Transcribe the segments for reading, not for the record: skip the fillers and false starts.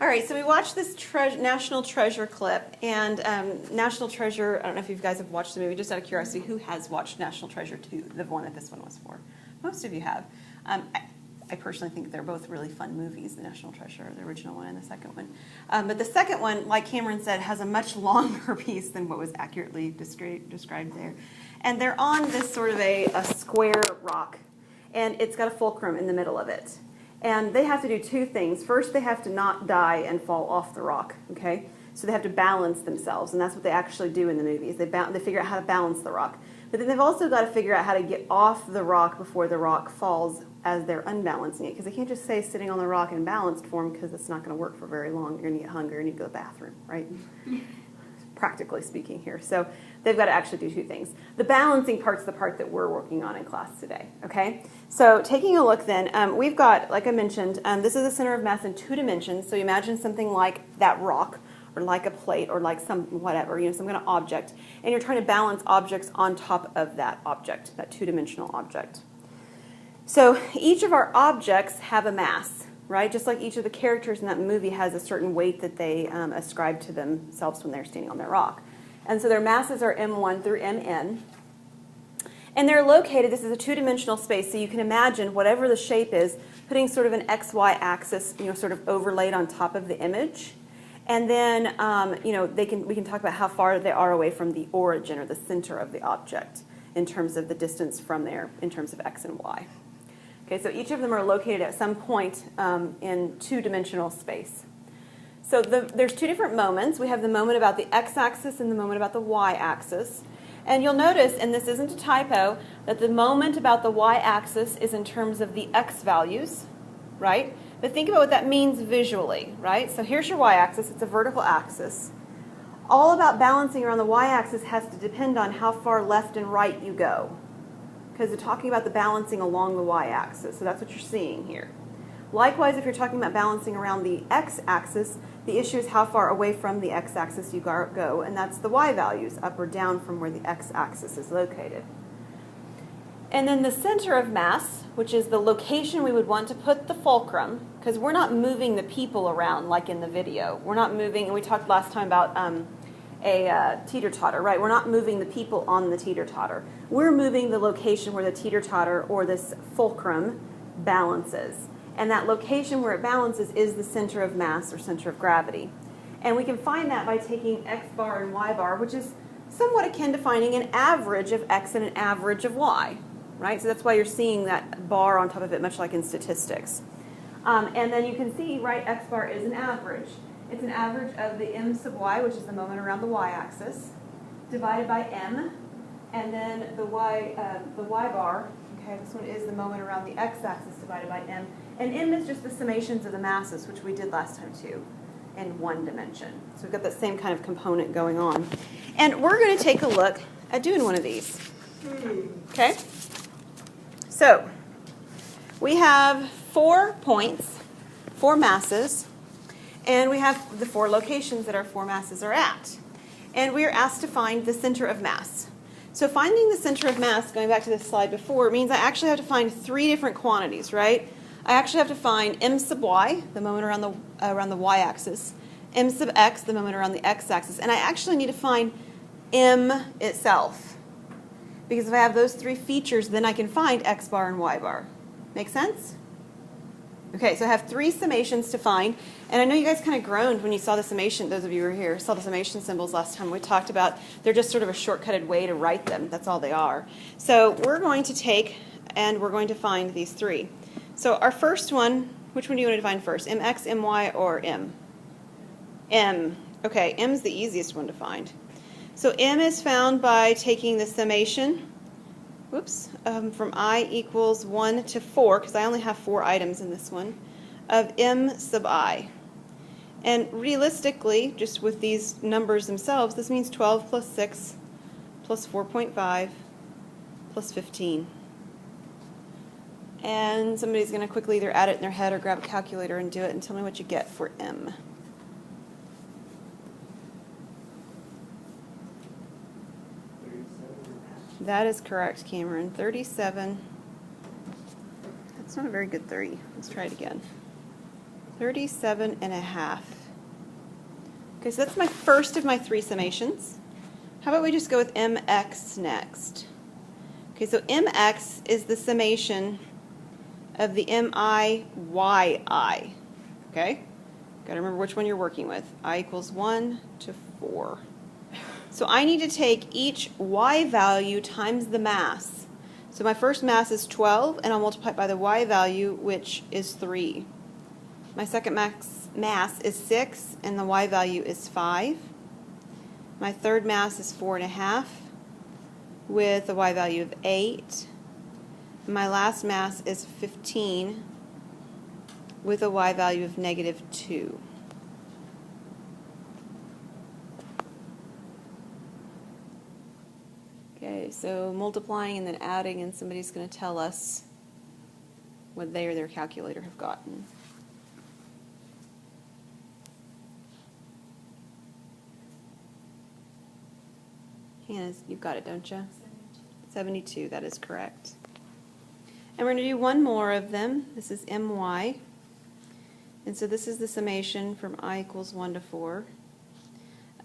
All right, so we watched this National Treasure clip, and National Treasure, I don't know if you guys have watched the movie, just out of curiosity, who has watched National Treasure 2, the one that this one was for? Most of you have. I personally think they're both really fun movies, the National Treasure, the original one and the second one. But the second one, like Cameron said, has a much longer piece than what was accurately described there. And they're on this sort of a square rock, and it's got a fulcrum in the middle of it. And they have to do two things. First, they have to not die and fall off the rock, okay? So they have to balance themselves, and that's what they actually do in the movies. They figure out how to balance the rock. But then they've also got to figure out how to get off the rock before the rock falls as they're unbalancing it, because they can't just stay sitting on the rock in balanced form, because it's not going to work for very long. You're going to get hungry and you go to the bathroom, right? Practically speaking here. So they've got to actually do two things. The balancing part's the part that we're working on in class today, okay? So taking a look then, we've got, like I mentioned, this is a center of mass in 2 dimensions. So you imagine something like that rock, or like a plate, or like some whatever, some kind of object. And you're trying to balance objects on top of that object, that 2-dimensional object. So each of our objects have a mass, right? Just like each of the characters in that movie has a certain weight that they ascribe to themselves when they're standing on their rock. And so their masses are M1 through Mn. And they're located, this is a 2-dimensional space, so you can imagine whatever the shape is, putting sort of an XY axis, sort of overlaid on top of the image. And then, we can talk about how far they are away from the origin or the center of the object in terms of the distance from there, in terms of X and Y. Okay, so each of them are located at some point in 2-dimensional space. So there's 2 different moments. We have the moment about the x-axis and the moment about the y-axis. And you'll notice, and this isn't a typo, that the moment about the y-axis is in terms of the x values, right? But think about what that means visually, right? So here's your y-axis. It's a vertical axis. All about balancing around the y-axis has to depend on how far left and right you go, because they're talking about the balancing along the y-axis. So that's what you're seeing here. Likewise, if you're talking about balancing around the x-axis, the issue is how far away from the x-axis you go, and that's the y values, up or down from where the x-axis is located. And then the center of mass, which is the location we would want to put the fulcrum, because we're not moving the people around like in the video. We're not moving, and we talked last time about a teeter-totter, right? We're not moving the people on the teeter-totter. We're moving the location where the teeter-totter or this fulcrum balances. And that location where it balances is the center of mass or center of gravity. And we can find that by taking x bar and y bar, which is somewhat akin to finding an average of x and an average of y, right? So that's why you're seeing that bar on top of it, much like in statistics. And then you can see, right, x bar is an average. It's an average of the m sub y, which is the moment around the y-axis, divided by m, and then the y bar, okay, this one is the moment around the x-axis divided by m, and m is just the summations of the masses, which we did last time too, in 1 dimension. So we've got that same kind of component going on. And we're going to take a look at doing one of these. Okay? So we have 4 points, 4 masses, and we have the 4 locations that our 4 masses are at. And we are asked to find the center of mass. So finding the center of mass, going back to this slide before, means I actually have to find 3 different quantities, right? I actually have to find m sub y, the moment around the y-axis, m sub x, the moment around the x-axis, and I actually need to find m itself. Because if I have those 3 features, then I can find x bar and y bar. Make sense? Okay, so I have 3 summations to find, and I know you guys kind of groaned when you saw the summation, those of you who were here, saw the summation symbols last time. We talked about they're just sort of a shortcutted way to write them. That's all they are. So we're going to take, and we're going to find these 3. So our first one, which one do you want to find first? Mx, My, or M? M. Okay, M is the easiest one to find. So M is found by taking the summation, from I equals 1 to 4, because I only have 4 items in this one, of M sub I. And realistically, just with these numbers themselves, this means 12 plus 6 plus 4.5 plus 15. And somebody's going to quickly either add it in their head or grab a calculator and do it and tell me what you get for M. That is correct, Cameron. 37. That's not a very good 3. Let's try it again. 37.5. Okay, so that's my first of my three summations. How about we just go with mx next? Okay, so mx is the summation of the mi yi. Okay? Got to remember which one you're working with. I equals 1 to 4. So I need to take each y value times the mass. So my first mass is 12, and I'll multiply it by the y value, which is 3. My second mass is 6, and the y value is 5. My third mass is 4.5, with a y value of 8. My last mass is 15, with a y value of negative 2. Okay, so multiplying and then adding, and somebody's going to tell us what they or their calculator have gotten. Hannah, you've got it, don't you? 72, that is correct. And we're going to do one more of them. This is my. And so this is the summation from I equals 1 to 4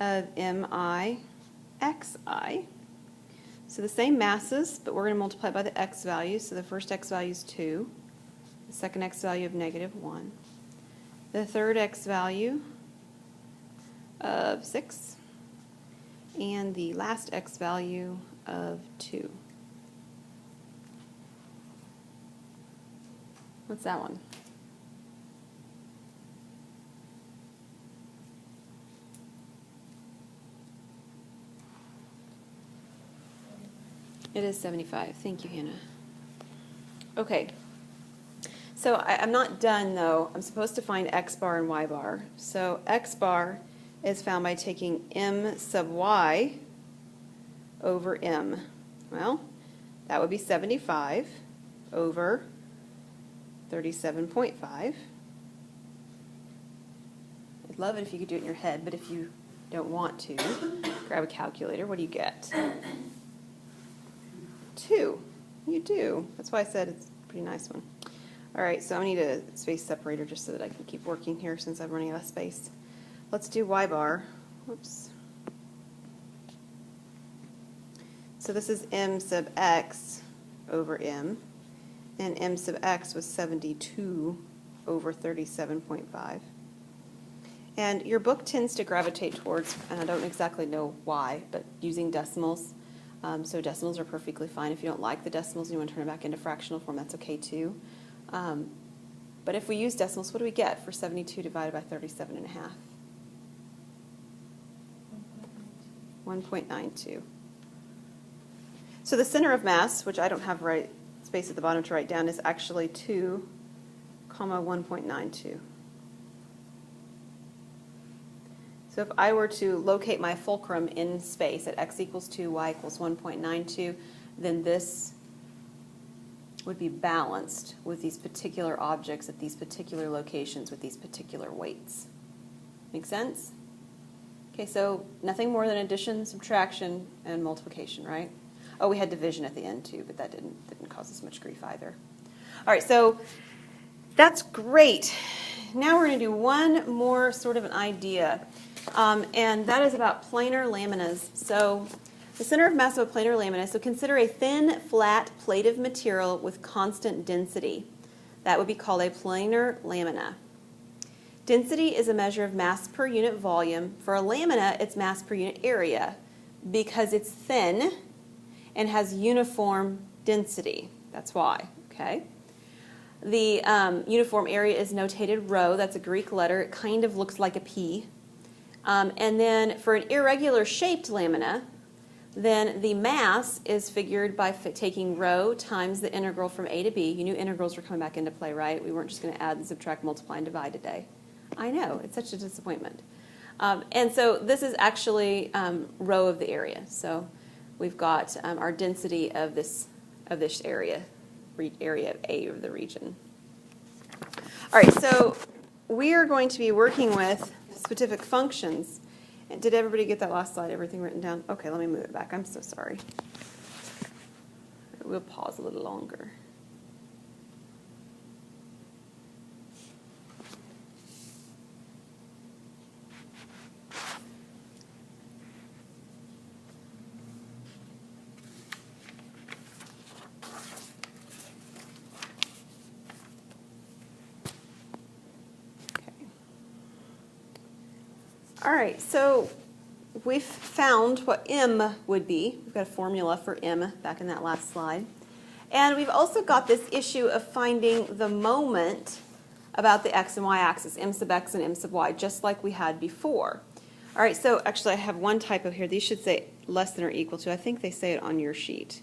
of mi xi. So the same masses, but we're going to multiply by the x value. So the first x value is 2. The second x value of negative 1. The third x value of 6. And the last x value of 2. What's that one? It is 75. Thank you, Hannah. Okay. So I'm not done, though. I'm supposed to find x bar and y bar. So x bar is found by taking m sub y over m. Well, that would be 75 over 37.5. I'd love it if you could do it in your head, but if you don't want to, grab a calculator. What do you get? 2. You do. That's why I said it's a pretty nice one. All right, so I need a space separator just so that I can keep working here since I'm running out of space. Let's do y bar. Whoops. So this is m sub x over m, and m sub x was 72 over 37.5. And your book tends to gravitate towards, and I don't exactly know why, but using decimals. So decimals are perfectly fine. If you don't like the decimals and you want to turn it back into fractional form, that's okay too. But if we use decimals, what do we get for 72 divided by 37.5? 1.92. So the center of mass, which I don't have space at the bottom to write down, is actually 2, 1.92. So if I were to locate my fulcrum in space at x equals 2, y equals 1.92, then this would be balanced with these particular objects at these particular locations with these particular weights. Make sense? Okay, so nothing more than addition, subtraction, and multiplication, right? Oh, we had division at the end too, but that didn't cause us much grief either. All right, so that's great. Now we're going to do one more sort of an idea, and that is about planar laminas. So the center of mass of a planar lamina, so consider a thin, flat plate of material with constant density. That would be called a planar lamina. Density is a measure of mass per unit volume. For a lamina, it's mass per unit area because it's thin and has uniform density. That's why, okay? The uniform area is notated rho. That's a Greek letter. It kind of looks like a P. And then for an irregular shaped lamina, then the mass is figured by taking rho times the integral from A to B. You knew integrals were coming back into play, right? We weren't just going to add and subtract, multiply, and divide today. I know, it's such a disappointment. And so this is actually rho of the area. So we've got our density of this area, area of A of the region. All right, so we are going to be working with specific functions. And did everybody get that last slide, everything written down? Okay, let me move it back. I'm so sorry. We'll pause a little longer. All right, so we've found what m would be. We've got a formula for m back in that last slide. And we've also got this issue of finding the moment about the x and y axis, m sub x and m sub y, just like we had before. All right, so actually I have one typo here. These should say less than or equal to. I think they say it on your sheet.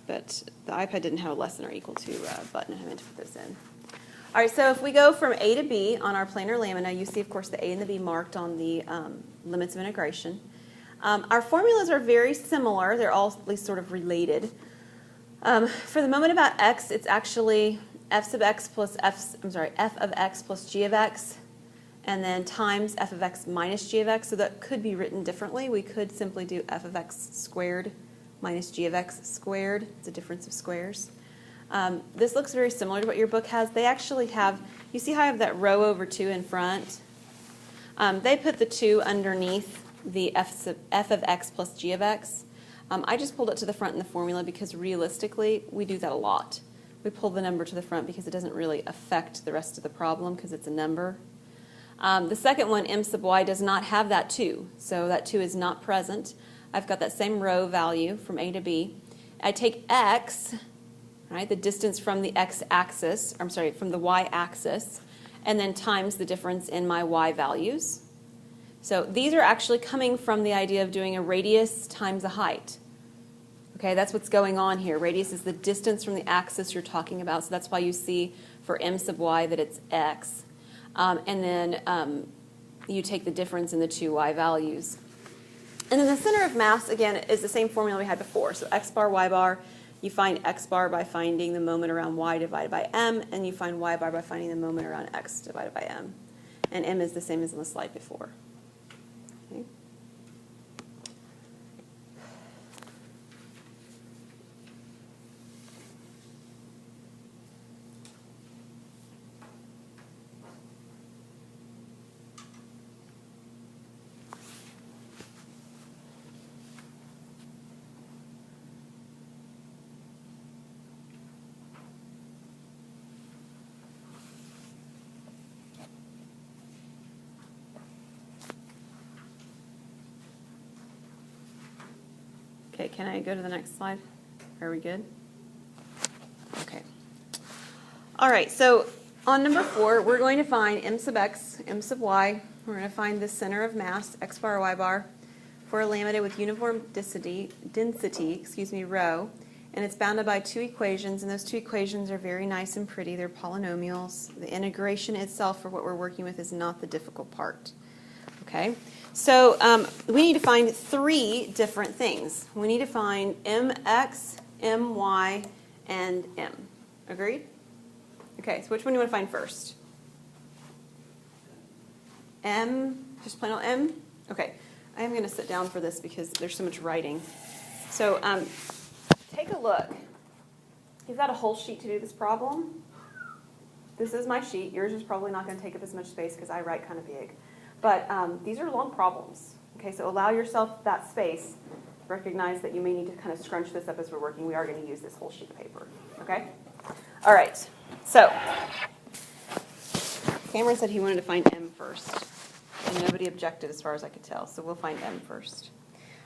But the iPad didn't have a less than or equal to button. I meant to put this in. All right, so if we go from A to B on our planar lamina, you see, of course, the A and the B marked on the limits of integration. Our formulas are very similar. They're all at least sort of related. For the moment about x, it's actually f sub x plus f of x plus g of x, and then times f of x minus g of x. So that could be written differently. We could simply do f of x squared minus g of x squared. It's a difference of squares. This looks very similar to what your book has. They actually have, you see how I have that row over 2 in front? They put the 2 underneath the f of x plus g of x. I just pulled it to the front in the formula because realistically, we do that a lot. We pull the number to the front because it doesn't really affect the rest of the problem because it's a number. The second one, m sub y, does not have that 2, so that 2 is not present. I've got that same row value from A to B. I take x, right, the distance from the x-axis, from the y-axis, and then times the difference in my y values. So these are actually coming from the idea of doing a radius times a height. Okay, that's what's going on here. Radius is the distance from the axis you're talking about, so that's why you see for m sub y that it's x. And then you take the difference in the two y values. And then the center of mass, again, is the same formula we had before. So x bar, y bar, you find x bar by finding the moment around y divided by m, and you find y bar by finding the moment around x divided by m. And m is the same as on the slide before. Okay. Okay, can I go to the next slide? Are we good? Okay. All right, so on number 4, we're going to find m sub x, m sub y. We're going to find the center of mass, x bar, y bar, for a lamina with uniform density, rho, and it's bounded by 2 equations, and those 2 equations are very nice and pretty. They're polynomials. The integration itself for what we're working with is not the difficult part. Okay, so we need to find 3 different things. We need to find mx, my, and m. Agreed? Okay, so which one do you want to find first? M, just plain old m? Okay, I am going to sit down for this because there's so much writing. So take a look. You've got a whole sheet to do this problem. This is my sheet. Yours is probably not going to take up as much space because I write kind of big. But these are long problems. Okay, so allow yourself that space. Recognize that you may need to kind of scrunch this up as we're working. We are going to use this whole sheet of paper. Okay? All right. So Cameron said he wanted to find m first. And nobody objected as far as I could tell. So we'll find m first.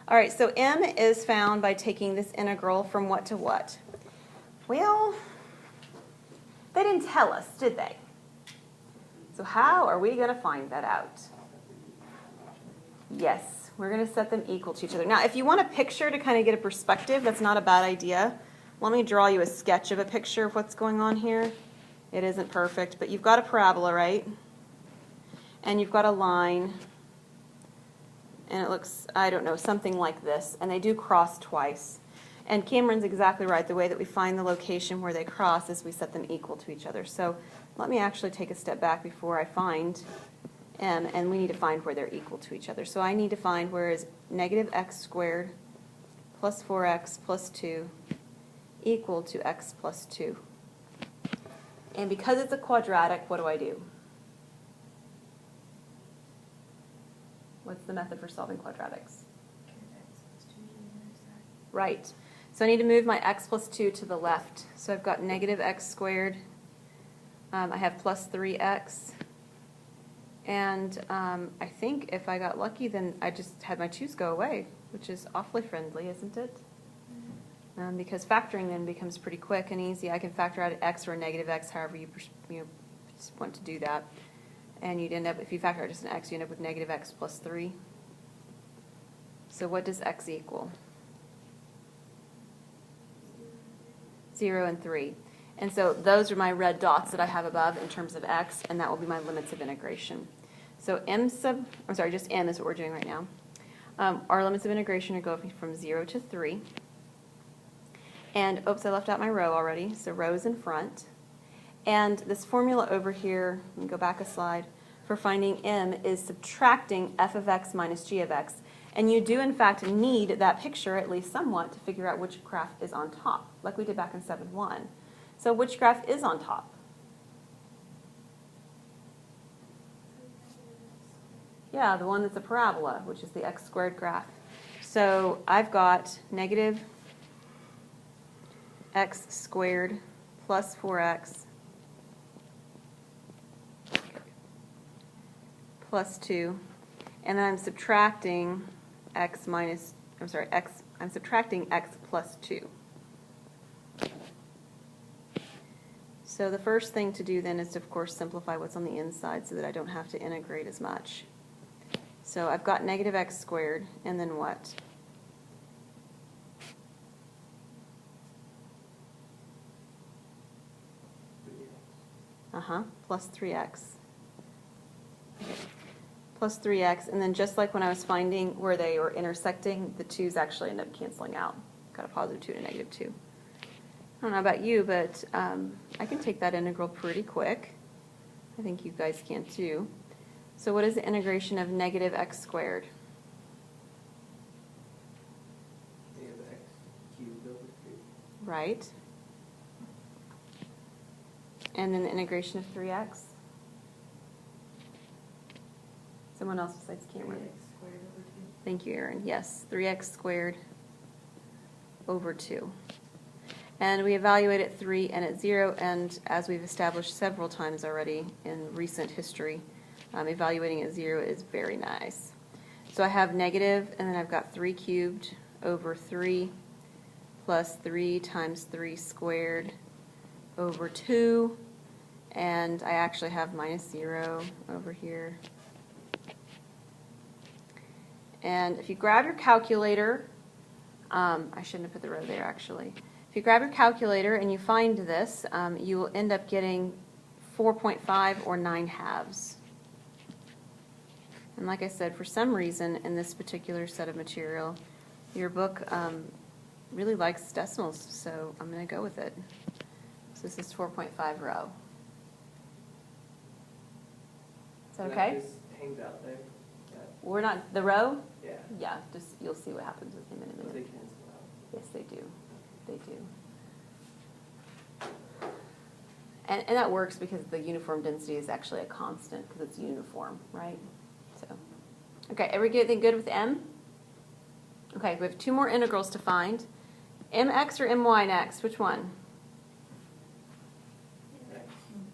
All right, so m is found by taking this integral from what to what? Well, they didn't tell us, did they? So how are we going to find that out? Yes, we're going to set them equal to each other. Now, if you want a picture to kind of get a perspective, that's not a bad idea. Let me draw you a sketch of a picture of what's going on here. It isn't perfect, but you've got a parabola, right? And you've got a line, and it looks, I don't know, something like this. And they do cross twice. And Cameron's exactly right. The way that we find the location where they cross is we set them equal to each other. So let me actually take a step back before I find m, and we need to find where they're equal to each other. So I need to find where is negative x squared plus 4x plus 2 equal to x plus 2. And because it's a quadratic, what do? What's the method for solving quadratics? Right. So I need to move my x plus 2 to the left. So I've got negative x squared. I have plus 3x And I think if I got lucky, then I just had my 2's go away, which is awfully friendly, isn't it? Because factoring then becomes pretty quick and easy. I can factor out x or a negative x, however you just want to do that. And you'd end up, if you factor out just an x, you end up with negative x plus 3. So what does x equal? 0 and 3. And so those are my red dots that I have above in terms of x, and that will be my limits of integration. So just m is what we're doing right now. Our limits of integration are going from 0 to 3. And, oops, I left out my row already, so row is in front. And this formula over here, let me go back a slide, for finding m is subtracting f of x minus g of x. And you do, in fact, need that picture, at least somewhat, to figure out which graph is on top, like we did back in 7.1. So which graph is on top? Yeah, the one that's a parabola, which is the x squared graph. So I've got negative x squared plus 4x plus 2, and then I'm subtracting I'm subtracting x plus 2. So the first thing to do then is to, of course, simplify what's on the inside so that I don't have to integrate as much. So I've got negative x squared, and then what? Plus 3x. Okay. Plus 3x, and then just like when I was finding where they were intersecting, the 2's actually end up canceling out. Got a positive 2 and a negative 2. I don't know about you, but I can take that integral pretty quick. I think you guys can too. So what is the integration of negative x squared? Negative x cubed over 3. Right. And then the integration of 3x? Someone else besides Cameron. 3x squared over 2. Thank you, Erin. Yes, 3x squared over 2. And we evaluate at 3 and at 0, and as we've established several times already in recent history, evaluating at 0 is very nice. So I have negative, and then I've got 3 cubed over 3 plus 3 times 3 squared over 2, and I actually have minus 0 over here. And if you grab your calculator, I shouldn't have put the row there actually. If you grab your calculator and you find this, you will end up getting 4.5 or 9/2. And like I said, for some reason in this particular set of material, your book really likes decimals, so I'm going to go with it. So this is 4.5 row. Is that okay? That just hangs out there. We're not, the row? Yeah. Yeah, just you'll see what happens with him in a But they minute. cancel out. Yes, they do. They do. And that works because the uniform density is actually a constant because it's uniform, right? So, okay, everything good with m? Okay, we have 2 more integrals to find. mx or my next? Which one?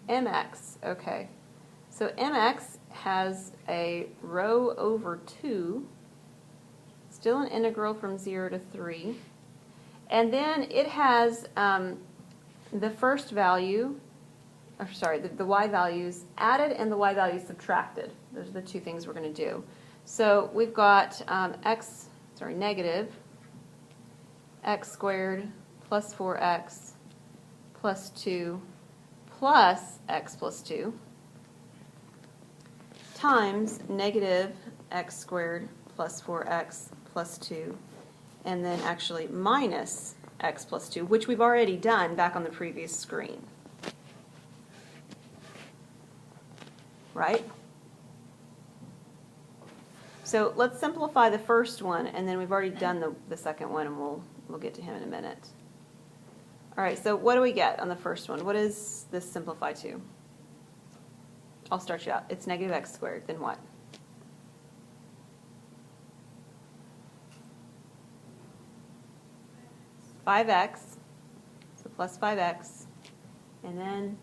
Mx, okay. So mx has a row over 2, still an integral from 0 to 3. And then it has the first value, the y values added and the y values subtracted. Those are the 2 things we're going to do. So we've got negative x squared plus 4x plus 2 plus x plus 2 times negative x squared plus 4x plus 2, and then actually minus x plus 2, which we've already done back on the previous screen. Right? So let's simplify the first one, and then we've already done the second one, and we'll get to him in a minute. All right, so what do we get on the first one? What does this simplify to? I'll start you out. It's negative x squared. Then what? $5x, so plus 5x, and then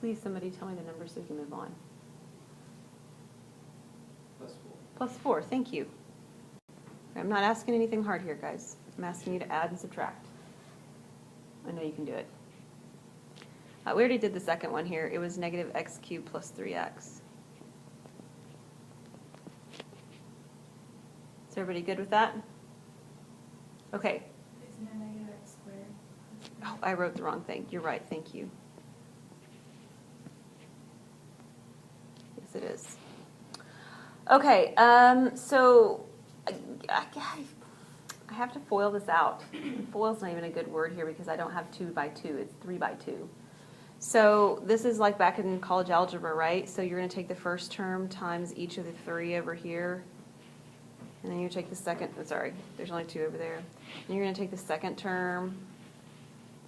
Please, somebody tell me the number so we can move on. Plus 4. Plus 4, thank you. I'm not asking anything hard here, guys. I'm asking you to add and subtract. I know you can do it. We already did the second one here. It was negative x cubed plus 3x. Is everybody good with that? Okay. Isn't it negative x squared? Oh, I wrote the wrong thing. You're right. Thank you. Yes, it is. Okay. So I have to FOIL this out. FOIL's not even a good word here because I don't have 2 by 2. It's 3 by 2. So this is like back in college algebra, right? So you're going to take the first term times each of the 3 over here. And then you take the second, sorry, there's only 2 over there. And you're going to take the second term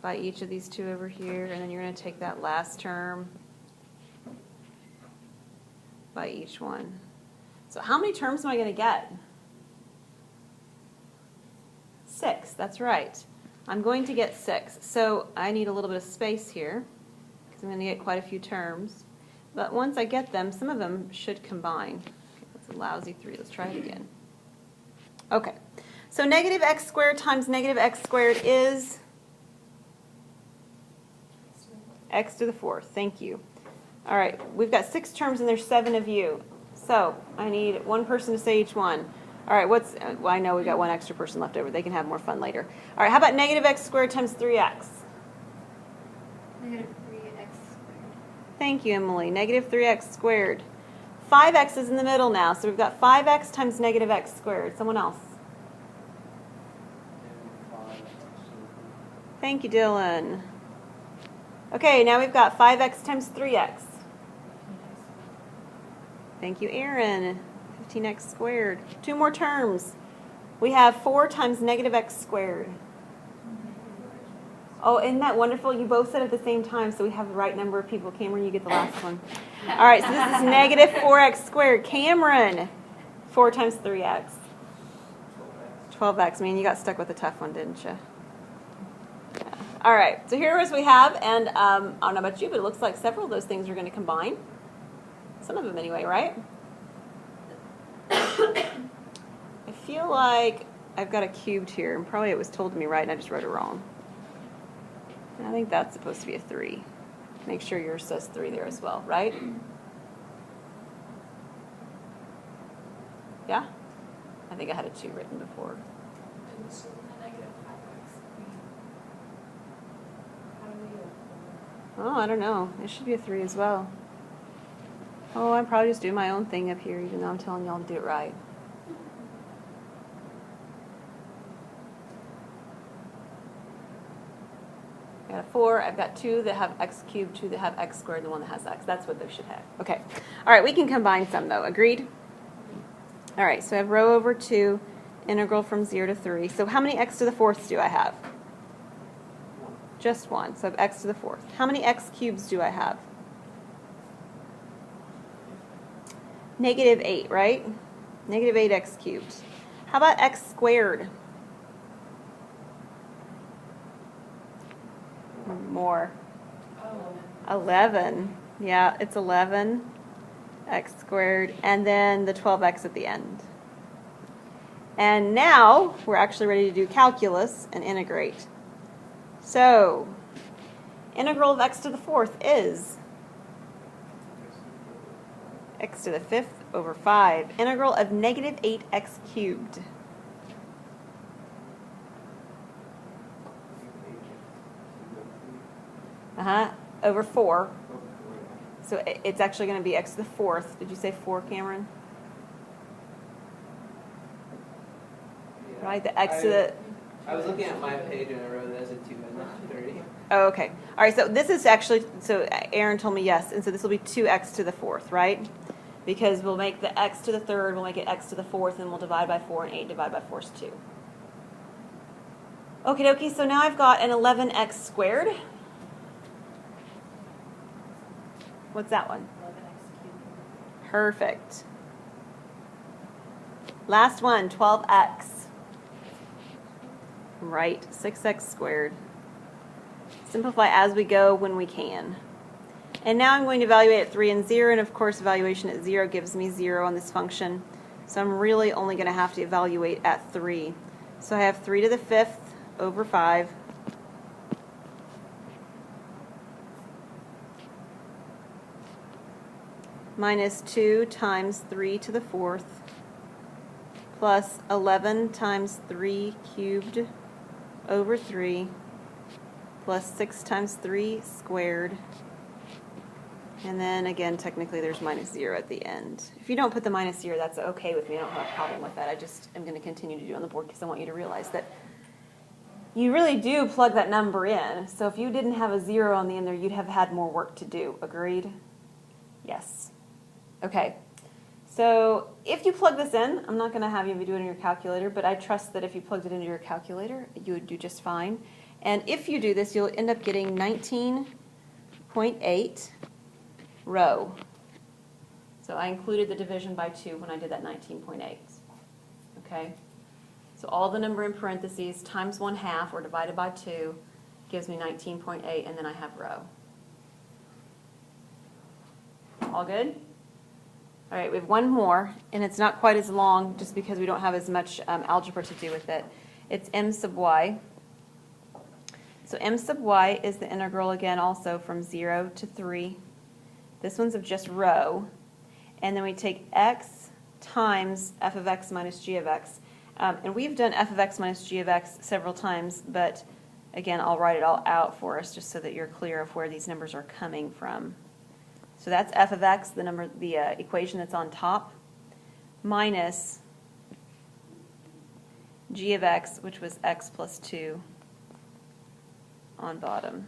by each of these 2 over here. And then you're going to take that last term by each one. So how many terms am I going to get? 6, that's right. I'm going to get 6. So I need a little bit of space here because I'm going to get quite a few terms. But once I get them, some of them should combine. Okay, that's a lousy 3. Let's try it again. Okay, so negative x squared times negative x squared is x to the 4th. Thank you. All right, we've got 6 terms and there's 7 of you. So I need one person to say each one. All right, well, I know we've got one extra person left over. They can have more fun later. All right, how about negative x squared times 3x? Negative 3x squared. Thank you, Emily. Negative 3x squared. 5x is in the middle now, so we've got 5x times negative x squared. Someone else. And 5. Thank you, Dylan. Okay, now we've got 5x times 3x. Thank you, Aaron. 15x squared. 2 more terms. We have 4 times negative x squared. Oh, isn't that wonderful? You both said it at the same time, so we have the right number of people. Cameron, you get the last one. All right, so this is negative 4x squared. Cameron, 4 times 3x. 12x. Man, you got stuck with a tough one, didn't you? Yeah. All right, so here is what we have, and I don't know about you, but it looks like several of those things are going to combine. Some of them anyway, right? I feel like I've got a cubed here, and probably it was told to me right, and I just wrote it wrong. I think that's supposed to be a 3. Make sure yours says 3 there as well, right? Yeah? I think I had a 2 written before. And so the negative 5x. How do we get a 4? Oh, I don't know. It should be a 3 as well. Oh, I'm probably just doing my own thing up here, even though I'm telling y'all to do it right. I got a 4. I've got 2 that have x cubed, 2 that have x squared, and the one that has x. That's what they should have. Okay. All right, we can combine some, though. Agreed? All right, so I have row over 2, integral from 0 to 3. So how many x to the 4th do I have? 1. Just 1. So I have x to the 4th. How many x cubes do I have? Negative 8, right? Negative 8x cubed. How about x squared? More. 11. Yeah, it's 11 x squared, and then the 12x at the end. And now we're actually ready to do calculus and integrate. So, integral of x to the 4th is x to the 5th over 5. Integral of negative 8x cubed. Over 4. So it's actually going to be x to the 4th. Did you say 4, Cameron? Yeah. Right, the x to the... I was looking at my page and I wrote it as a 2 and not 3. Oh, okay. All right, so this is actually, so Aaron told me yes, and so this will be 2x to the 4th, right? Because we'll make the x to the 3rd, we'll make it x to the 4th, and we'll divide by 4, and 8 divided by 4 is 2. Okie dokie, so now I've got an 11x squared. What's that one? 11x cubed. Perfect. Last one, 12x. Right, 6x squared. Simplify as we go when we can. And now I'm going to evaluate at 3 and 0, and of course evaluation at 0 gives me 0 on this function. So I'm really only going to have to evaluate at 3. So I have 3 to the 5th over 5. Minus 2 times 3 to the 4th plus 11 times 3 cubed over 3 plus 6 times 3 squared. And then again, technically there's minus 0 at the end. If you don't put the minus 0, that's okay with me. I don't have a problem with that. I just am going to continue to do it on the board because I want you to realize that you really do plug that number in. So if you didn't have a 0 on the end there, you'd have had more work to do. Agreed? Yes. Okay. So if you plug this in, I'm not going to have you do it in your calculator, but I trust that if you plugged it into your calculator, you would do just fine. And if you do this, you'll end up getting 19.8 rho. So I included the division by 2 when I did that 19.8. Okay? So all the number in parentheses times 1/2 or divided by 2 gives me 19.8, and then I have rho. All good? All right, we have one more, and it's not quite as long just because we don't have as much algebra to do with it. It's m sub y. So m sub y is the integral again also from 0 to 3. This one's of just rho. And then we take x times f of x minus g of x. And we've done f of x minus g of x several times, but again, I'll write it all out for us just so that you're clear of where these numbers are coming from. So that's f of x, the equation that's on top, minus g of x, which was x plus 2 on bottom.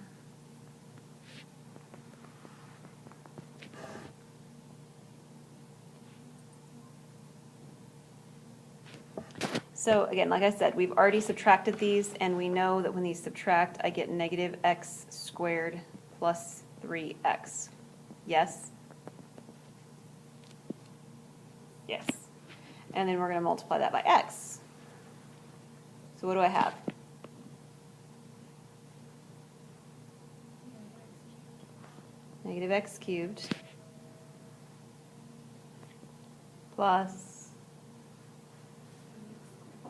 So again, like I said, we've already subtracted these, and we know that when these subtract, I get negative x squared plus 3x. Yes? Yes. And then we're going to multiply that by x. So what do I have? Negative x cubed plus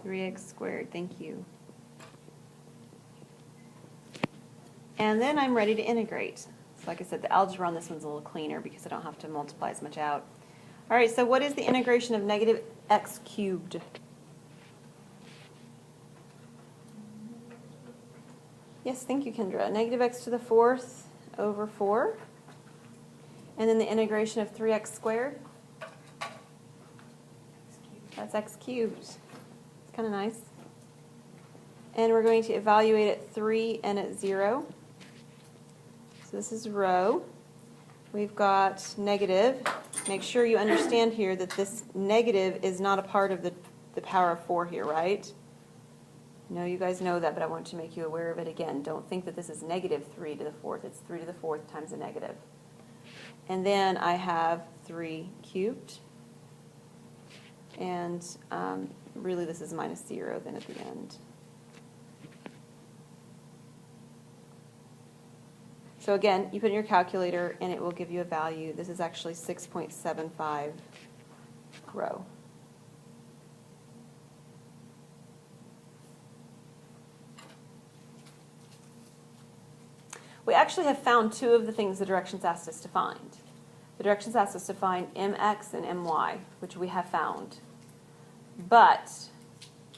3x squared. Thank you. And then I'm ready to integrate. So like I said, the algebra on this one's a little cleaner because I don't have to multiply as much out. All right, so what is the integration of negative x cubed? Yes, thank you, Kendra. Negative x to the 4th over 4. And then the integration of 3x squared? That's x cubed. It's kind of nice. And we're going to evaluate at 3 and at 0. So this is rho. We've got negative. Make sure you understand here that this negative is not a part of the power of 4 here, right? No, you guys know that, but I want to make you aware of it again. Don't think that this is negative 3 to the 4th. It's 3 to the 4th times a negative. And then I have 3 cubed. And really this is minus 0 then at the end. So again, you put in your calculator and it will give you a value. This is actually 6.75 rho. We actually have found 2 of the things the directions asked us to find. The directions asked us to find mx and my, which we have found. But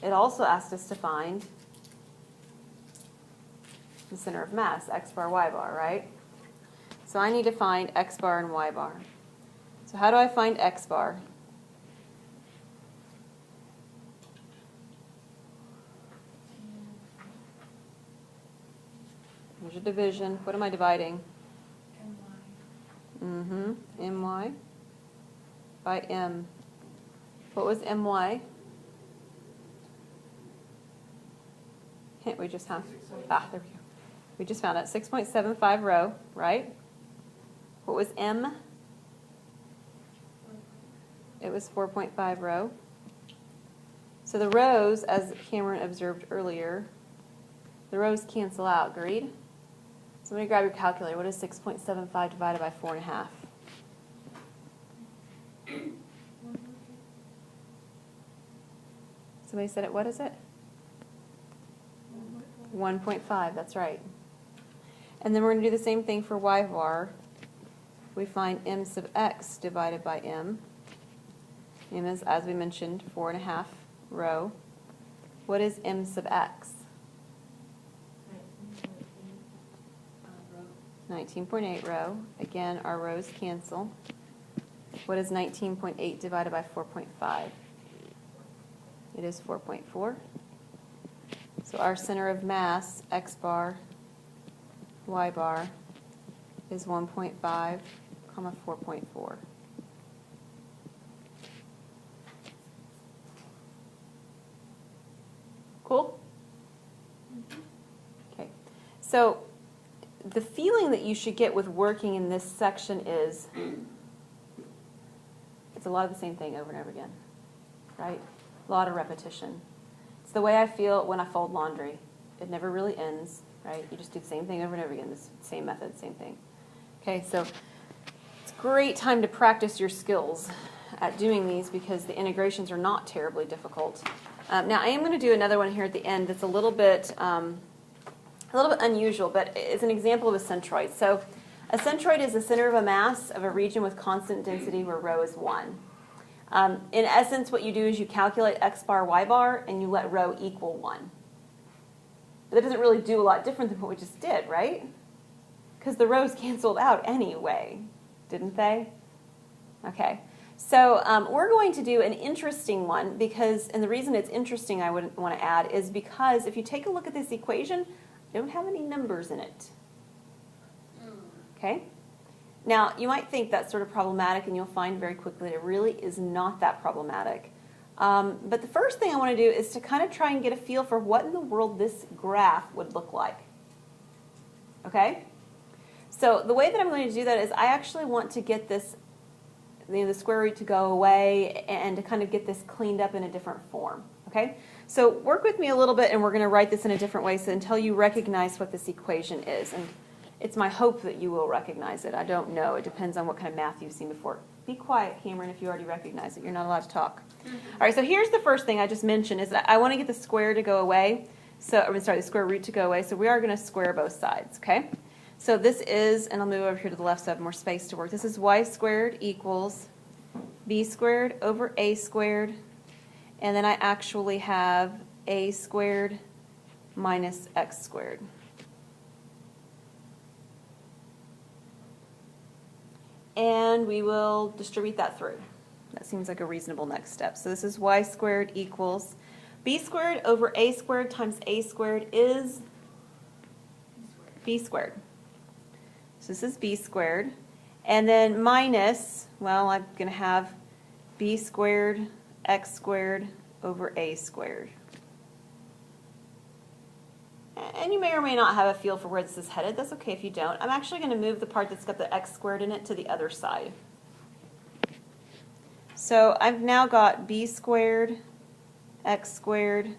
it also asked us to find the center of mass, x bar, y bar, right? So I need to find x bar and y bar. So how do I find x bar? There's a division. What am I dividing? My by m. What was my? Can't we just have? There we go. We just found it. 6.75 rho, right? What was m? It was 4.5 rho. So the rows, as Cameron observed earlier, the rows cancel out. Agreed? Somebody grab your calculator. What is 6.75 divided by 4.5? Somebody said it. What is it? 1.5. That's right. And then we're going to do the same thing for y bar. We find m sub x divided by m. M is, as we mentioned, 4.5 rho. What is m sub x? 19.8 rho. Again, our rows cancel. What is 19.8 divided by 4.5? It is 4.4. So our center of mass, x bar, y bar, is 1.5, 4.4. Cool? Okay. So the feeling that you should get with working in this section is it's a lot of the same thing over and over again, right? A lot of repetition. It's the way I feel when I fold laundry. It never really ends, right? You just do the same thing over and over again, the same method, same thing. Okay, so it's a great time to practice your skills at doing these because the integrations are not terribly difficult. Now, I am going to do another one here at the end that's a little bit unusual, but it's an example of a centroid. So a centroid is the center of a mass of a region with constant density where rho is 1. In essence, what you do is you calculate x bar, y bar, and you let rho equal 1. But that doesn't really do a lot different than what we just did, right? Because the rows canceled out anyway, didn't they? Okay. So we're going to do an interesting one because, and the reason it's interesting I would want to add is because if you take a look at this equation, I don't have any numbers in it. Okay? Now, you might think that's sort of problematic, and you'll find very quickly that it really is not that problematic. But the first thing I want to do is to kind of try and get a feel for what in the world this graph would look like. Okay? So the way that I'm going to do that is I actually want to get this, the square root to go away and to kind of get this cleaned up in a different form. Okay? So work with me a little bit, and we're going to write this in a different way so until you recognize what this equation is. And it's my hope that you will recognize it. I don't know. It depends on what kind of math you've seen before. Be quiet, Cameron, if you already recognize it. You're not allowed to talk. All right, so here's the first thing I just mentioned is that I want to get the square to go away. So, the square root to go away. So we are going to square both sides, okay? So this is, and I'll move over here to the left so I have more space to work. This is y squared equals b squared over a squared. And then I actually have a squared minus x squared. And we will distribute that through. That seems like a reasonable next step. So this is y squared equals b squared over a squared times a squared is b squared. So this is b squared. And then minus, well, I'm going to have b squared x squared over a squared. And you may or may not have a feel for where this is headed. That's okay if you don't. I'm actually going to move the part that's got the x squared in it to the other side. So I've now got b squared x squared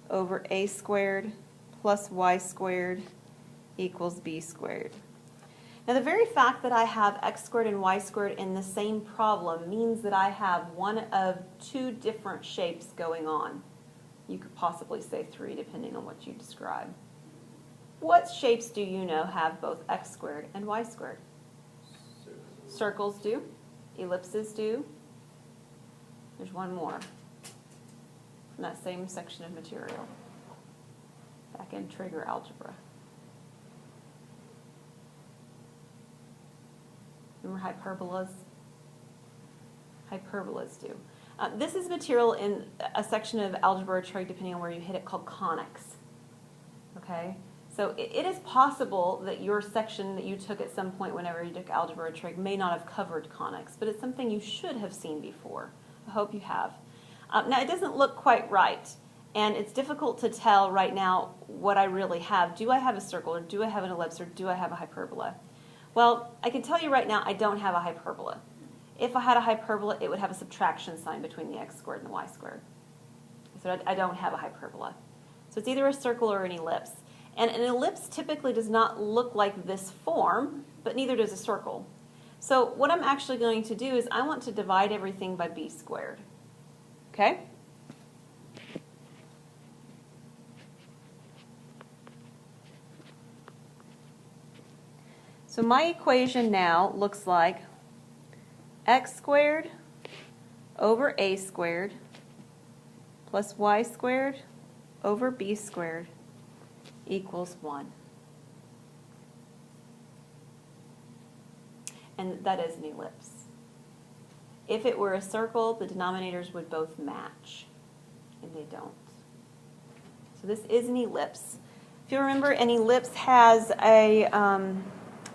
over a squared plus y squared equals b squared. Now the very fact that I have x squared and y squared in the same problem means that I have one of two different shapes going on. You could possibly say three depending on what you describe. What shapes do you know have both x squared and y squared? Circles do. Ellipses do. There's one more from that same section of material. Back in trigger algebra. Remember hyperbolas? Hyperbolas do. This is material in a section of algebra or trig, depending on where you hit it, called conics. Okay? So it is possible that your section that you took at some point whenever you took algebra or trig may not have covered conics, but it's something you should have seen before. I hope you have. Now, it doesn't look quite right, and it's difficult to tell right now what I really have. Do I have a circle, or do I have an ellipse, or do I have a hyperbola? Well, I can tell you right now I don't have a hyperbola. If I had a hyperbola, it would have a subtraction sign between the x squared and the y squared. So I don't have a hyperbola. So it's either a circle or an ellipse. And an ellipse typically does not look like this form, but neither does a circle. So what I'm actually going to do is I want to divide everything by b squared. Okay? So my equation now looks like x squared over a squared plus y squared over b squared equals 1. And that is an ellipse. If it were a circle, the denominators would both match, and they don't. So this is an ellipse. If you remember, an ellipse has a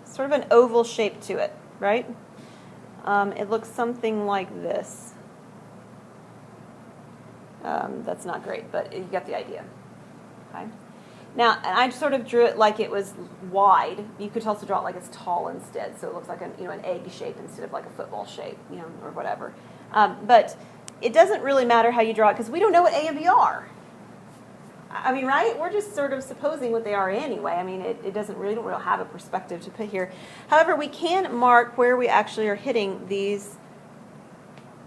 sort of an oval shape to it, right? It looks something like this. That's not great, but you get the idea. Okay. Now, and I sort of drew it like it was wide. You could also draw it like it's tall instead, so it looks like an egg shape instead of like a football shape, or whatever. But it doesn't really matter how you draw it because we don't know what A and B are. I mean, right? We're just sort of supposing what they are anyway. I mean, it doesn't really, don't really have a perspective to put here. However, we can mark where we actually are hitting these.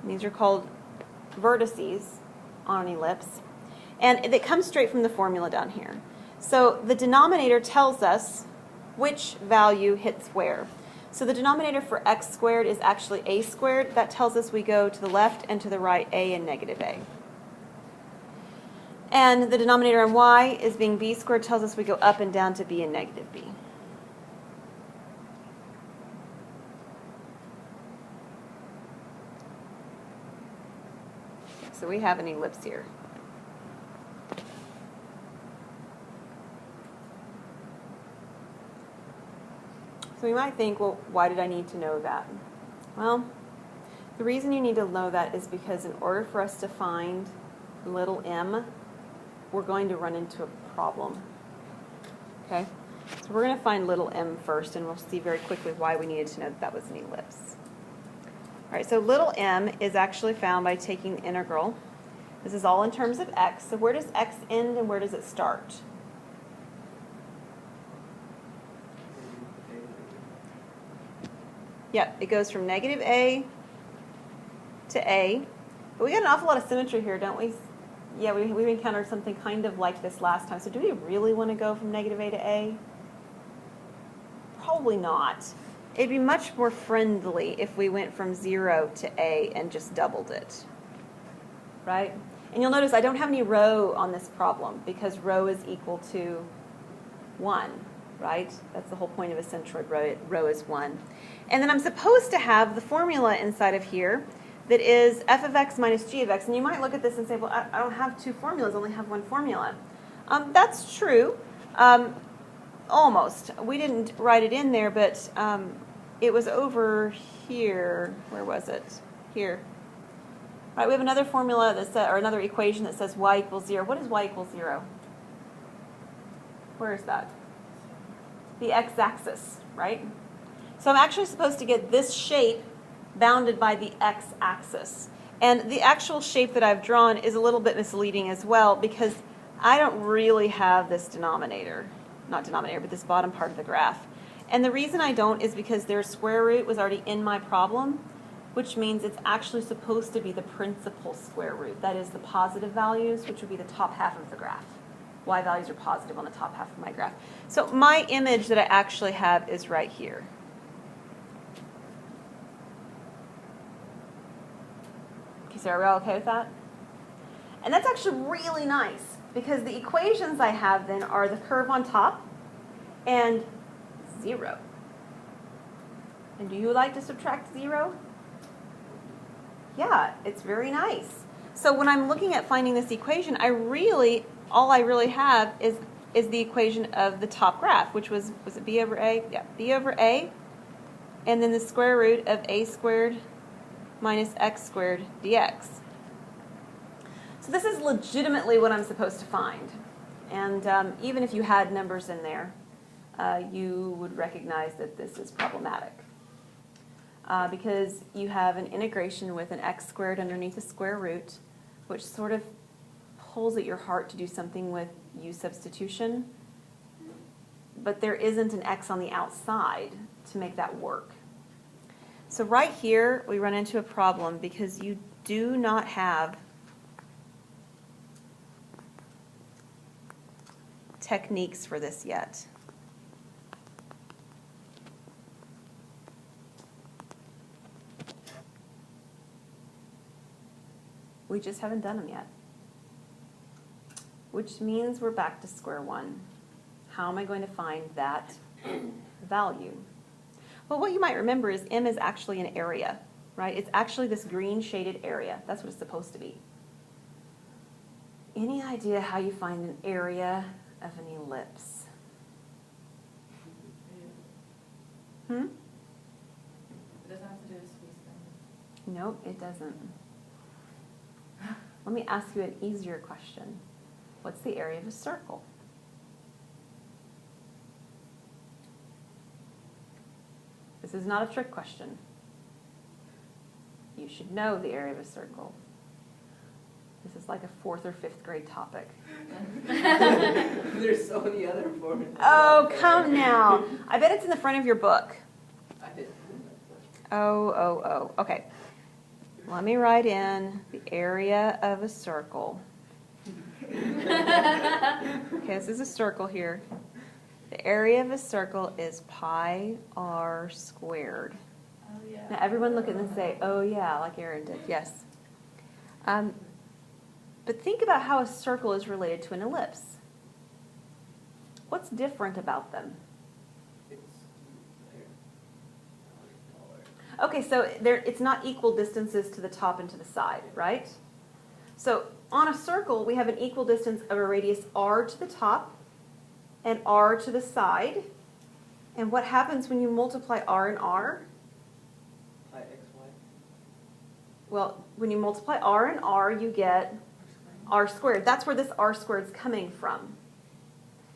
These are called vertices on an ellipse. And it comes straight from the formula down here. So the denominator tells us which value hits where. So the denominator for x squared is actually a squared. That tells us we go to the left and to the right, a and negative a. And the denominator on y is being b squared, tells us we go up and down to b and negative b. So we have an ellipse here. So you might think, well, why did I need to know that? Well, the reason you need to know that is because in order for us to find little m, we're going to run into a problem. Okay? So we're going to find little m first, and we'll see very quickly why we needed to know that that was an ellipse. All right, so little m is actually found by taking the integral. This is all in terms of x. So where does x end and where does it start? Yep, it goes from negative a to a. But we got an awful lot of symmetry here, don't we? Yeah, we've encountered something kind of like this last time. So do we really want to go from negative a to a? Probably not. It'd be much more friendly if we went from 0 to a and just doubled it, right? And you'll notice I don't have any rho on this problem because rho is equal to 1, right? That's the whole point of a centroid. Rho is 1. And then I'm supposed to have the formula inside of here that is f of x minus g of x. And you might look at this and say, well, I don't have two formulas, I only have one formula. That's true. Almost. We didn't write it in there, but it was over here. Where was it? Here. Right, we have another formula that says, or another equation that says y equals 0. What is y equals 0? Where is that? The x-axis, right? So I'm actually supposed to get this shape bounded by the x-axis. And the actual shape that I've drawn is a little bit misleading as well because I don't really have this denominator. Not denominator, but this bottom part of the graph. And the reason I don't is because their square root was already in my problem, which means it's actually supposed to be the principal square root. That is the positive values, which would be the top half of the graph. Y values are positive on the top half of my graph. So my image that I actually have is right here. Okay, so are we all okay with that? And that's actually really nice because the equations I have then are the curve on top and 0. And do you like to subtract 0? Yeah, it's very nice. So when I'm looking at finding this equation, all I really have is the equation of the top graph, which was it b over a? Yeah, b over a, and then the square root of a squared minus x squared dx. So this is legitimately what I'm supposed to find. And even if you had numbers in there, you would recognize that this is problematic. Because you have an integration with an x squared underneath a square root, which sort of pulls at your heart to do something with u substitution. but there isn't an x on the outside to make that work. So right here, we run into a problem because you do not have techniques for this yet. We just haven't done them yet. Which means we're back to square one. How am I going to find that value? Well, what you might remember is M is actually an area, right? It's actually this green shaded area. That's what it's supposed to be. Any idea how you find an area of an ellipse? It doesn't have to do with squeeze them. Nope, it doesn't. Let me ask you an easier question. What's the area of a circle? This is not a trick question. You should know the area of a circle. This is like a 4th or 5th grade topic. There's so many other formulas. Oh, come now. I bet it's in the front of your book. I didn't. Oh. Okay. Let me write in the area of a circle. Okay, this is a circle here. The area of a circle is pi r squared. Oh, yeah. Now everyone look at this and say, oh yeah, like Aaron did. Yes. But think about how a circle is related to an ellipse. What's different about them? It's there. Okay, so it's not equal distances to the top and to the side, right? So on a circle, we have an equal distance of a radius r to the top and r to the side. And what happens when you multiply r and r? Pi x, y. Well, when you multiply r and r, you get r squared. That's where this r squared is coming from.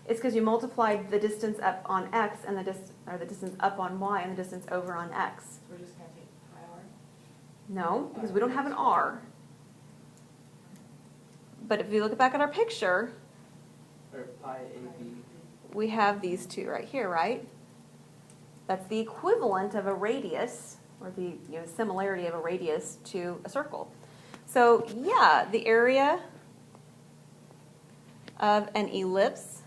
It's because you multiplied the distance up on x and the distance up on y and the distance over on x. So we're just going to take pi r? No, because we don't have an r. But if you look back at our picture, Or pi ab. we have these two right here, right? That's the equivalent of a radius, or the similarity of a radius to a circle. So yeah, the area of an ellipse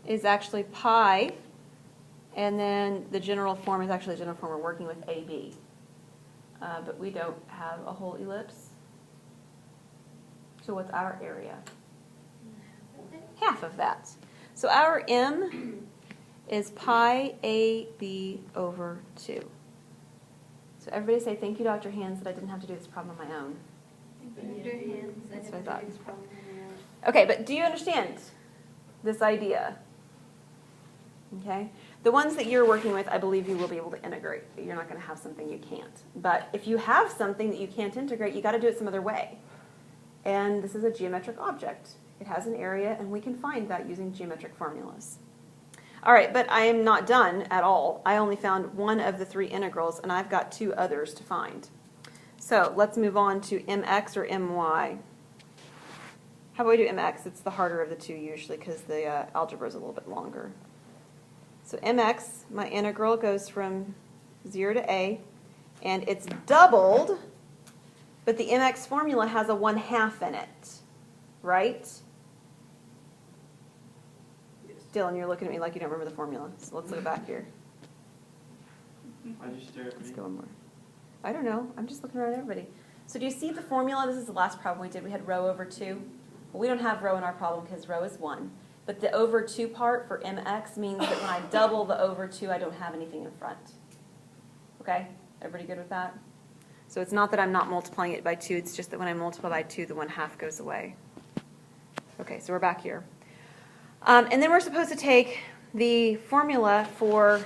is actually pi, and then the general form is actually the general form we're working with AB. But we don't have a whole ellipse. So what's our area? Half of that. So our M is pi AB over 2. So everybody say, thank you, Dr. Hands, that I didn't have to do this problem on my own. Thank you, Dr. Hands. That's didn't what I do thought. this problem on my own. Okay, but do you understand this idea? Okay? The ones that you're working with, I believe you will be able to integrate. You're not going to have something you can't. But if you have something that you can't integrate, you got to do it some other way. And this is a geometric object. It has an area, and we can find that using geometric formulas. All right, but I am not done at all. I only found one of the 3 integrals, and I've got 2 others to find. So let's move on to mx or my. How about we do mx? It's the harder of the 2 usually because the algebra is a little bit longer. So mx, my integral goes from 0 to a, and it's doubled, but the mx formula has a 1/2 in it, right? Yes. Dylan, you're looking at me like you don't remember the formula, so let's go back here. Why'd you stare at Let's me? go one more. I don't know. I'm just looking around at everybody. So do you see the formula? This is the last problem we did. We had rho over 2. Well, we don't have rho in our problem because rho is 1. But the over 2 part for mx means that when I double the over 2, I don't have anything in front. Okay? Everybody good with that? So it's not that I'm not multiplying it by 2. It's just that when I multiply by 2, the 1/2 goes away. Okay, so we're back here. And then we're supposed to take the formula for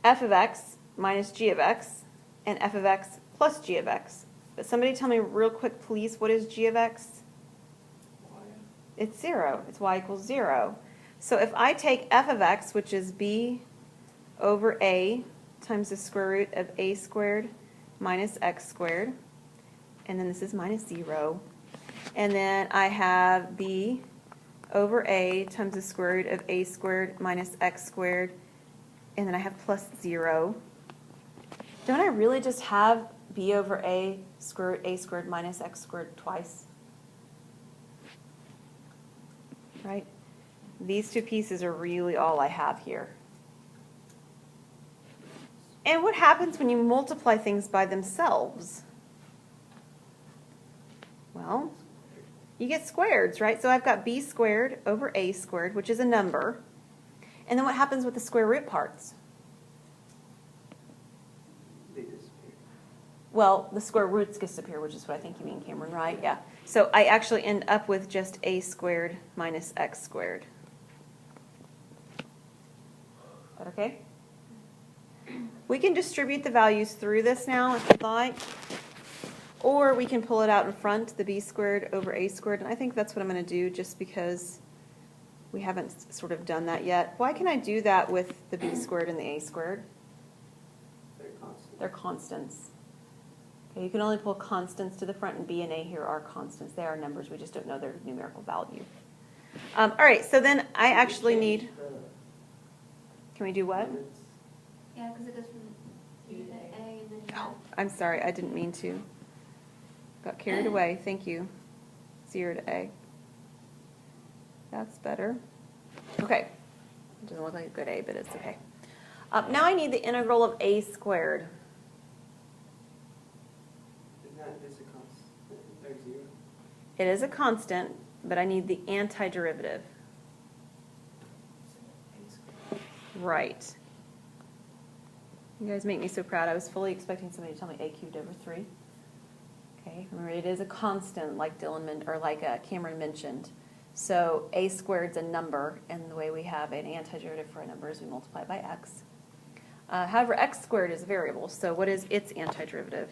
f of x minus g of x and f of x plus g of x. But somebody tell me real quick, please, what is g of x? Why? It's 0. It's y equals 0. So if I take f of x, which is b over a times the square root of a squared minus x squared, and then this is minus 0, And then I have b over a times the square root of a squared minus x squared. And then I have plus 0. Don't I really just have b over a squared minus x squared twice? Right? These two pieces are really all I have here. And what happens when you multiply things by themselves? Well, you get squareds, right? So I've got b squared over a squared, which is a number. And then what happens with the square root parts? They disappear. Well, the square roots disappear, which is what I think you mean, Cameron, right? Yeah. So I actually end up with just a squared minus x squared. Is that okay? We can distribute the values through this now if you'd like. Or we can pull it out in front, the b squared over a squared. And I think that's what I'm going to do just because we haven't sort of done that yet. Why can I do that with the b squared and the a squared? They're constant. They're constants. Okay, you can only pull constants to the front, and b and a here are constants. They are numbers. We just don't know their numerical value. All right, so then I actually need, can we do what? Yeah, because it goes from U to A and then you Oh, have I'm sorry, I didn't mean to. Got carried away, thank you. 0 to a. That's better. Okay, it doesn't look like a good a, but it's okay. Now I need the integral of a squared. Isn't that just a constant? Or 0? It is a constant, but I need the antiderivative. Right. You guys make me so proud. I was fully expecting somebody to tell me a cubed over 3. Okay, remember it is a constant, like Cameron mentioned. So a squared's a number, and the way we have an antiderivative for a number is we multiply it by x. However, x squared is a variable, so what is its antiderivative?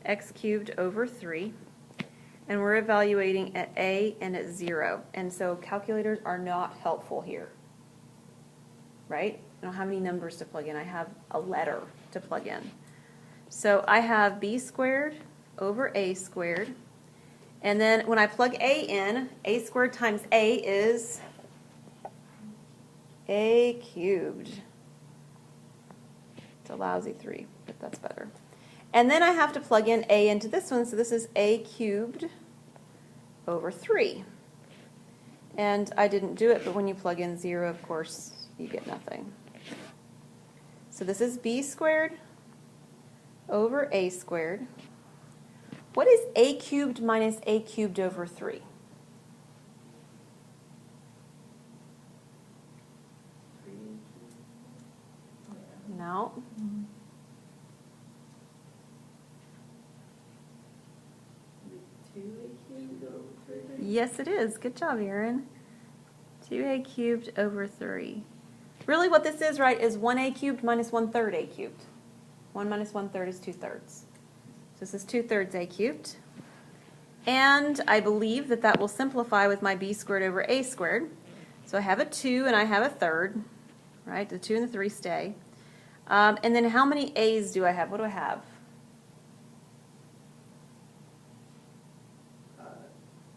X cubed over 3. And we're evaluating at a and at 0. And so calculators are not helpful here. Right? I don't have any numbers to plug in. I have a letter to plug in. So I have b squared over a squared. And then when I plug a in, a squared times a is a cubed. It's a lousy 3, but that's better. And then I have to plug in a into this one, so this is a cubed over 3. And I didn't do it, but when you plug in 0, of course, you get nothing. So this is b squared over a squared. What is a cubed minus a cubed over 3? No. Yes, it is. Good job, Erin. 2a cubed over 3. Really what this is, right, is 1a cubed minus 1/3 a cubed. 1 minus 1/3 is 2/3. So this is 2/3 a cubed. And I believe that that will simplify with my b squared over a squared. So I have a 2 and I have a third, right? The 2 and the 3 stay. And then how many a's do I have? What do I have?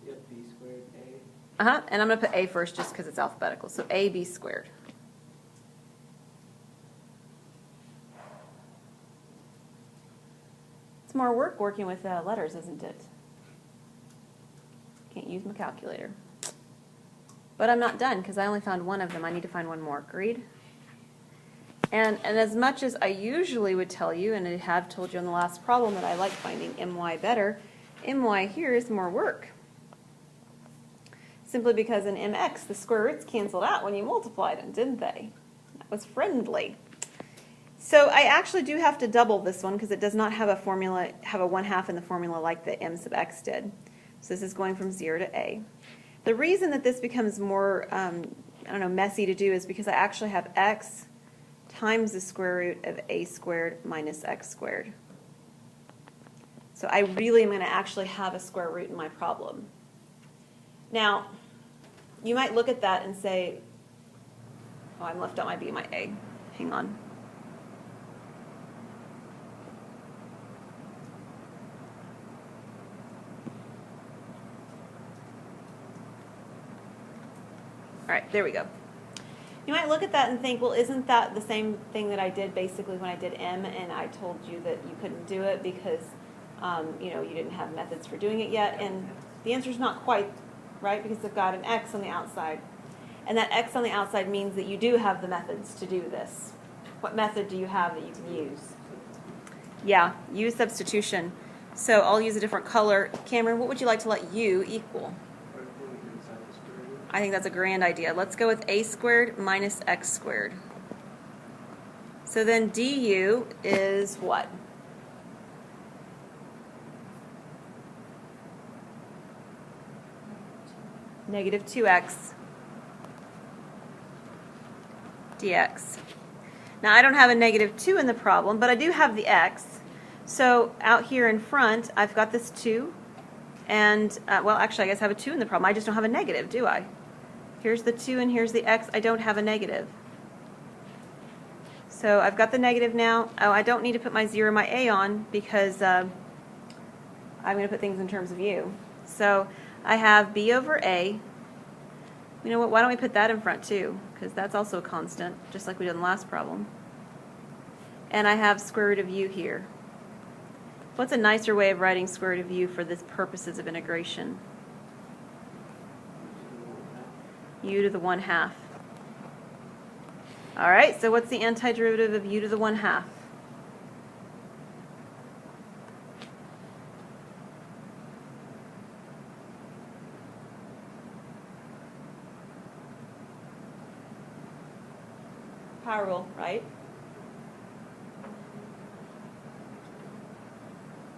You have b squared a. And I'm going to put a first just because it's alphabetical. So a b squared. It's more work working with letters, isn't it? Can't use my calculator. But I'm not done because I only found one of them. I need to find one more. Agreed? And as much as I usually would tell you, and I have told you on the last problem that I like finding my better, my here is more work. Simply because in mx, the square roots canceled out when you multiplied them, didn't they? That was friendly. So I actually do have to double this one because it does not have a formula, have a 1/2 in the formula like the m sub x did. So this is going from 0 to a. The reason that this becomes more, messy to do is because I actually have x times the square root of a squared minus x squared. So I really am going to actually have a square root in my problem. Now, you might look at that and say, oh, I left out my b and my a. Hang on. All right, there we go. You might look at that and think, well, isn't that the same thing that I did basically when I did M and I told you that you couldn't do it because, you know, you didn't have methods for doing it yet? And the answer is not quite, right, because I've got an X on the outside. And that X on the outside means that you do have the methods to do this. What method do you have that you can use? Yeah, U substitution. So I'll use a different color. Cameron, what would you like to let U equal? I think that's a grand idea. Let's go with a squared minus x squared. So then du is what? Negative 2x dx. Now I don't have a negative 2 in the problem, but I do have the x. So out here in front, I've got this 2. And, well, actually, I guess I have a 2 in the problem. I just don't have a negative, do I? Here's the 2 and here's the x. I don't have a negative. So I've got the negative now. Oh, I don't need to put my 0, my a on because I'm going to put things in terms of u. So I have b over a. You know what? Why don't we put that in front too? Because that's also a constant, just like we did in the last problem. And I have square root of u here. What's a nicer way of writing square root of u for the purposes of integration? U to the 1/2. All right, so what's the antiderivative of u to the 1/2? Power rule, right?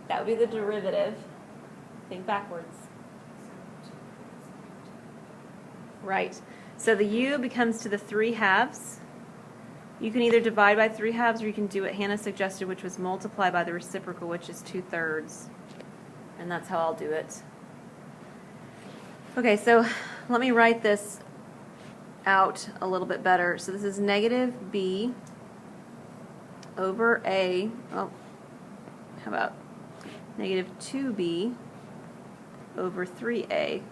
That would be the derivative. Think backwards. Right. So the u becomes to the 3/2. You can either divide by 3/2 or you can do what Hannah suggested, which was multiply by the reciprocal, which is 2/3. And that's how I'll do it. Okay, so let me write this out a little bit better. So this is negative b over a, oh, how about negative 2b over 3a.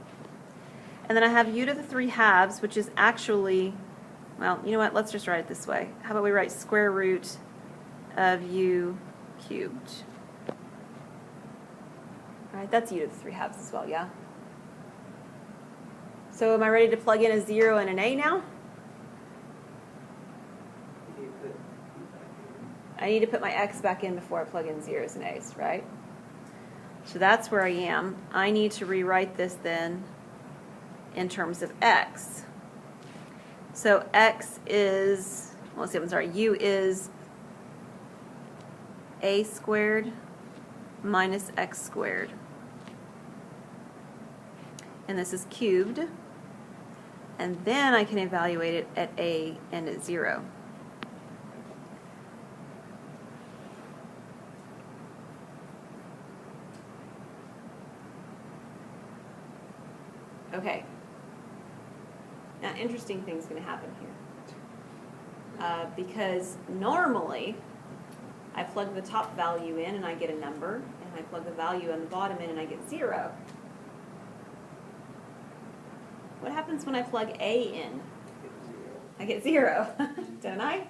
And then I have u to the 3/2, which is actually, well, you know what, let's just write it this way. How about we write square root of u cubed. All right, that's u to the 3/2 as well, yeah? So am I ready to plug in a 0 and an a now? I need to put my x back in before I plug in zeros and a's, right? So that's where I am. I need to rewrite this then in terms of x. So x is, well, let's see, I'm sorry, u is a squared minus x squared. And this is cubed. And then I can evaluate it at a and at 0. Okay. Now, interesting thing's going to happen here. Because normally, I plug the top value in and I get a number, and I plug the value on the bottom in and I get 0. What happens when I plug a in? I get 0, don't I?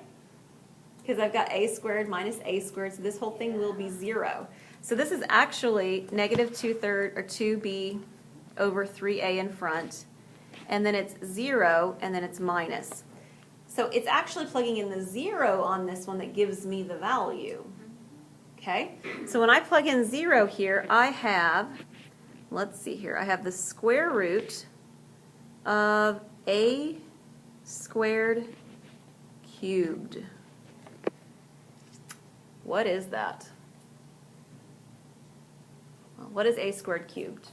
Because I've got a squared minus a squared, so this whole thing will be 0. So this is actually negative 2/3 or 2b over 3a in front, and then it's 0, and then it's minus. So it's actually plugging in the 0 on this one that gives me the value. Okay? So when I plug in 0 here, I have, let's see here, I have the square root of a squared cubed. What is that? Well, what is a squared cubed?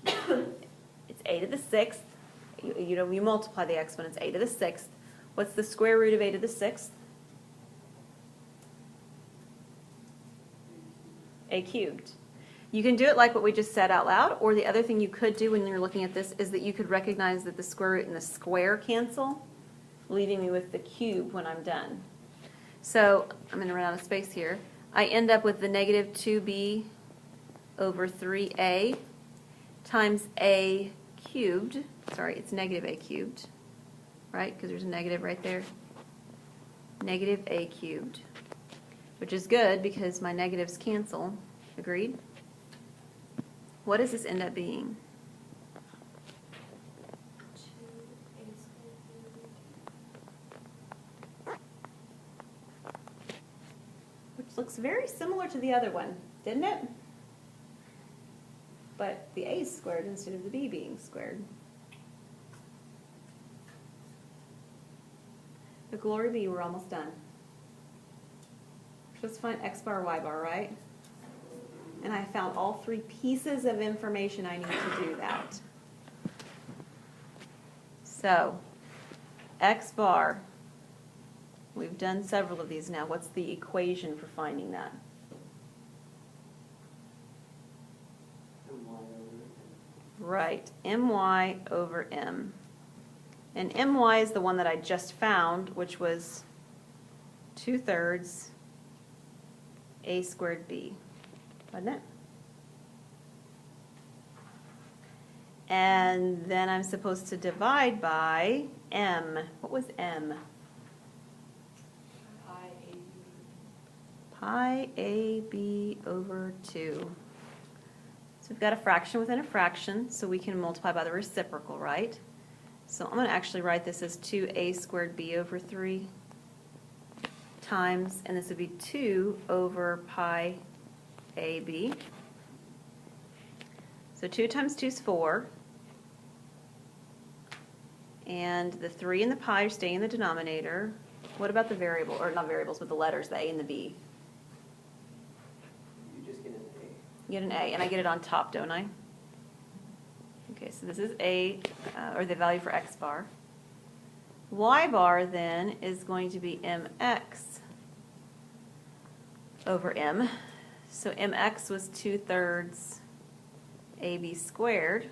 It's a to the 6th. You know, you multiply the exponents, a to the 6th. What's the square root of a to the 6th? A cubed. You can do it like what we just said out loud, or the other thing you could do when you're looking at this is that you could recognize that the square root and the square cancel, leaving me with the cube when I'm done. So I'm going to run out of space here. I end up with the negative 2b over 3a times a cubed, sorry, it's negative a cubed, right? Because there's a negative right there. Negative a cubed, which is good because my negatives cancel. Agreed? What does this end up being? 2a squared b over 2. Which looks very similar to the other one, didn't it? But the a is squared instead of the b being squared. But glory be, we're almost done. We're supposed to find x bar, y bar, right? And I found all three pieces of information I need to do that. So, x bar, we've done several of these now. What's the equation for finding that? My over. Right, my over m. And my is the one that I just found, which was 2/3 a squared b, wasn't it? And then I'm supposed to divide by m. What was m? Pi AB. Pi ab over 2. So we've got a fraction within a fraction, so we can multiply by the reciprocal, right? So I'm going to actually write this as 2a squared b over 3 times, and this would be 2 over pi ab. So 2 times 2 is 4. And the 3 and the pi are staying in the denominator. What about the variable, or not variables, but the letters, the a and the b? You just get an A. You get an a, and I get it on top, don't I? Okay, so this is a, or the value for x bar. Y bar then is going to be mx over m. So mx was 2/3 ab squared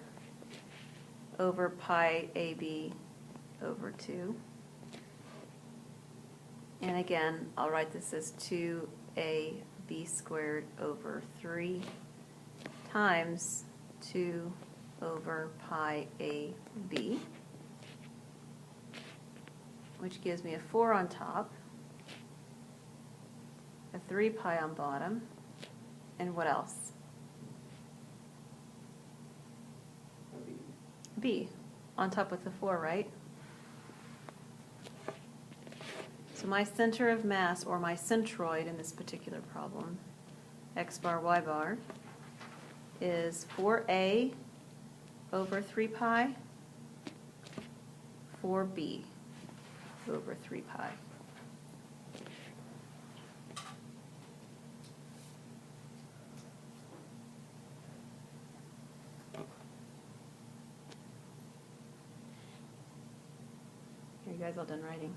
over pi ab over 2. And again, I'll write this as 2ab squared over 3 times 2 over pi ab, which gives me a 4 on top, a 3 pi on bottom, and what else? A B. B, on top with the 4, right? So my center of mass, or my centroid in this particular problem, x bar, y bar, is 4a over 3 pi, 4b over 3 pi. Are you guys all done writing?